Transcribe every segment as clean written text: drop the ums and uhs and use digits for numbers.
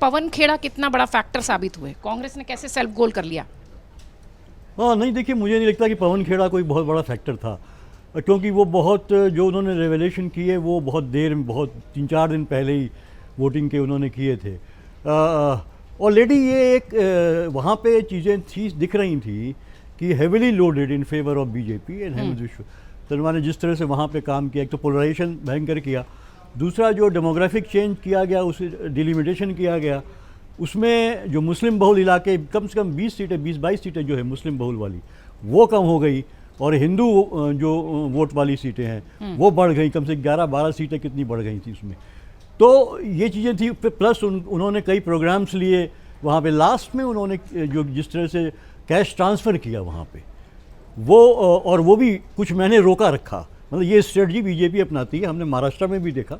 पवन खेड़ा कितना बड़ा फैक्टर साबित हुए, कांग्रेस ने कैसे सेल्फ गोल कर लिया? हाँ नहीं, देखिए मुझे नहीं लगता कि पवन खेड़ा कोई बहुत बड़ा फैक्टर था, क्योंकि वो बहुत जो उन्होंने रेवलेशन किए वो बहुत देर में, बहुत 3-4 दिन पहले ही वोटिंग के उन्होंने किए थे। ऑलरेडी ये एक वहाँ पे चीज़ें थी, दिख रही थी कि heavily loaded in favour of BJP and Hemant विश्व शर्मा ने जिस तरह से वहाँ पे काम किया, एक तो पोलराइजेशन भयंकर किया, दूसरा जो डेमोग्राफिक चेंज किया गया, उसे डिलिमिटेशन किया गया, उसमें जो मुस्लिम बहुल इलाके कम से कम 20 सीटें, 20-22 सीटें जो है मुस्लिम बहुल वाली वो कम हो गई, और हिंदू जो वोट वाली सीटें हैं वो बढ़ गई, कम से 11-12 सीटें कितनी बढ़ गई थी उसमें। तो ये चीज़ें थी, प्लस उन्होंने कई प्रोग्राम्स लिए वहाँ पे। लास्ट में उन्होंने जो जिस तरह से कैश ट्रांसफ़र किया वहाँ पे, वो और वो भी कुछ महीने रोका रखा, मतलब ये स्ट्रेटजी बीजेपी अपनाती है, हमने महाराष्ट्र में भी देखा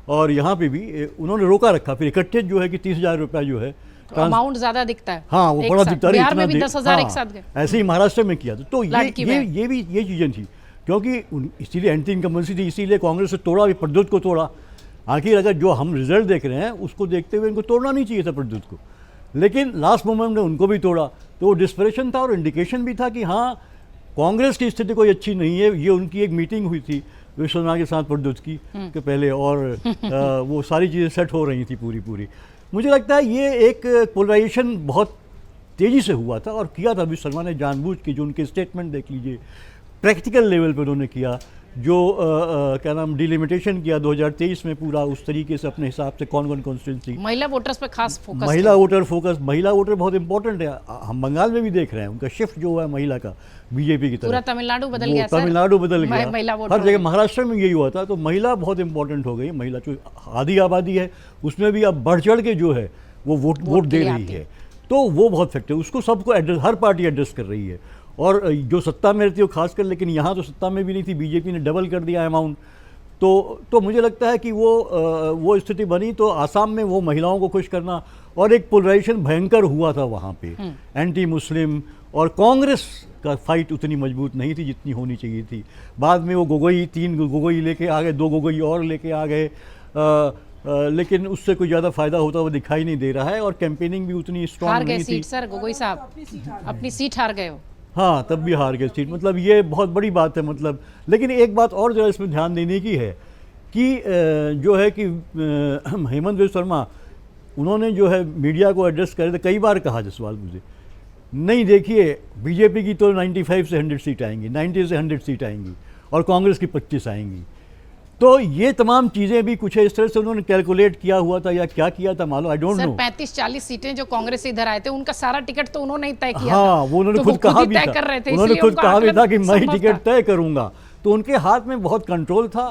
और यहाँ पे भी उन्होंने रोका रखा, फिर इकट्ठे जो है कि 30,000 रुपया जो है अमाउंट ज्यादा दिखता है। हाँ वो बड़ा दिखता है, बिहार में भी 10,000 एक साथ गए, ऐसे ही महाराष्ट्र में किया। तो ये भी ये चीज़ें थी, क्योंकि इसीलिए एंटी इनकम्बेंसी थी, इसीलिए कांग्रेस ने तोड़ा भी, प्रद्युत को तोड़ा। आखिर अगर जो हम रिजल्ट देख रहे हैं उसको देखते हुए इनको तोड़ना नहीं चाहिए था प्रद्युत को, लेकिन लास्ट मोमेंट में उनको भी तोड़ा। तो वो डिस्परेशन था और इंडिकेशन भी था कि हाँ कांग्रेस की स्थिति कोई अच्छी नहीं है। ये उनकी एक मीटिंग हुई थी विश्वनाथ के साथ प्रद्युत की के पहले, और वो सारी चीज़ें सेट हो रही थी पूरी। मुझे लगता है ये एक पोलराइजेशन बहुत तेज़ी से हुआ था और किया था विश्व शर्मा ने जानबूझ के। जो उनके स्टेटमेंट देख लीजिए, प्रैक्टिकल लेवल पर उन्होंने किया, जो क्या नाम डिलिमिटेशन किया 2023 में पूरा उस तरीके से अपने हिसाब से कौन कॉन्स्टिट्यूंसी, महिला वोटर्स पे खास फोकस, महिला वोटर फोकस, महिला वोटर बहुत इंपॉर्टेंट है। हम बंगाल में भी देख रहे हैं उनका शिफ्ट जो है महिला का बीजेपी की तरफ। पूरा तमिलनाडु बदल गया, तमिलनाडु बदल गया, हर जगह। महाराष्ट्र में यही हुआ था, तो महिला बहुत इंपॉर्टेंट हो गई। महिला जो आधी आबादी है उसमें भी अब बढ़ चढ़ के जो है वो वोट दे रही है, तो वो बहुत फैक्टर, उसको सबको एड्रेस, हर पार्टी एड्रेस कर रही है। और जो सत्ता में रहती है वो खासकर, लेकिन यहाँ तो सत्ता में भी नहीं थी, बीजेपी ने डबल कर दिया अमाउंट। तो मुझे लगता है कि वो स्थिति बनी। तो आसाम में वो महिलाओं को खुश करना, और एक पोलराइजेशन भयंकर हुआ था वहाँ पे, एंटी मुस्लिम, और कांग्रेस का फाइट उतनी मजबूत नहीं थी जितनी होनी चाहिए थी। बाद में वो गोगोई 3 गोगोई लेके आ गए, 2 गोगोई और लेके आ गए, लेकिन उससे कोई ज़्यादा फायदा होता हुआ दिखाई नहीं दे रहा है, और कैंपेनिंग भी उतनी स्ट्रॉन्ग नहीं थी। सर गोगोई साहब अपनी सीट हार गए हो। हाँ, तब भी हार गए सीट, मतलब ये बहुत बड़ी बात है। मतलब लेकिन एक बात और जो है इसमें ध्यान देने की है कि जो है कि हेमंत विश्व शर्मा, उन्होंने जो है मीडिया को एड्रेस करे तो कई बार कहा, जसवाल मुझे नहीं, देखिए बीजेपी की तो 95 से 100 सीट आएंगी, 90 से 100 सीट आएंगी, और कांग्रेस की 25 आएंगी। तो ये तमाम चीज़ें भी कुछ है इस तरह से उन्होंने कैलकुलेट किया हुआ था, या क्या किया था मालूम, आई डोंट नो। 35-40 सीटें जो कांग्रेस से इधर आए थे, उनका सारा टिकट तो उन्होंने ही तय किया। हाँ, वो उन्होंने खुद कहा भी था, उन्होंने खुद कहा भी था कि मैं ही टिकट तय करूंगा। तो उनके हाथ में बहुत कंट्रोल था,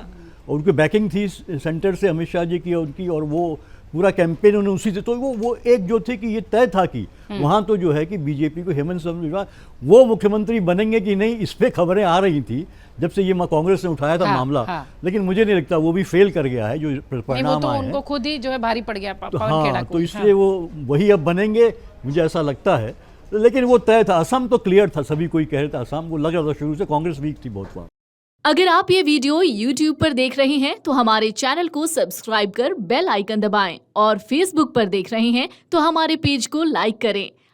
और उनकी बैकिंग थी सेंटर से, अमित शाह जी की उनकी, और वो पूरा कैंपेन उन्होंने उसी से। तो वो एक जो थे कि ये तय था कि वहाँ तो जो है कि बीजेपी को हेमंत शर्मा वो मुख्यमंत्री बनेंगे कि नहीं, इस पे खबरें आ रही थी जब से ये कांग्रेस ने उठाया था मामला। लेकिन मुझे नहीं लगता, वो भी फेल कर गया है जो परिणाम आए हैं। उनको खुद ही जो है भारी पड़ गया पवन खेड़ा को। तो इसलिए वो वही अब बनेंगे, मुझे ऐसा लगता है। लेकिन वो तय था, असम तो क्लियर था, सभी कोई कह रहे थे, असम को लग रहा था शुरू से कांग्रेस वीक थी बहुत बार। अगर आप ये वीडियो YouTube पर देख रहे हैं तो हमारे चैनल को सब्सक्राइब कर बेल आइकन दबाएं, और Facebook पर देख रहे हैं तो हमारे पेज को लाइक करें।